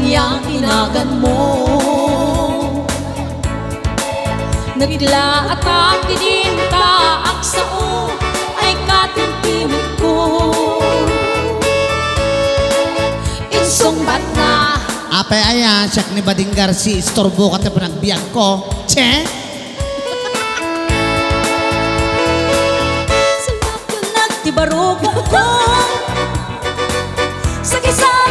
yang inagan mo. Nagidla at akidinta ak sao ay katimtimik ko. Insong bat na Apay ayan, siyak ni Bading Garci, istorbo ka tayo panagbiag ko. Che? Salap ko nagtibarubong ko sa kisay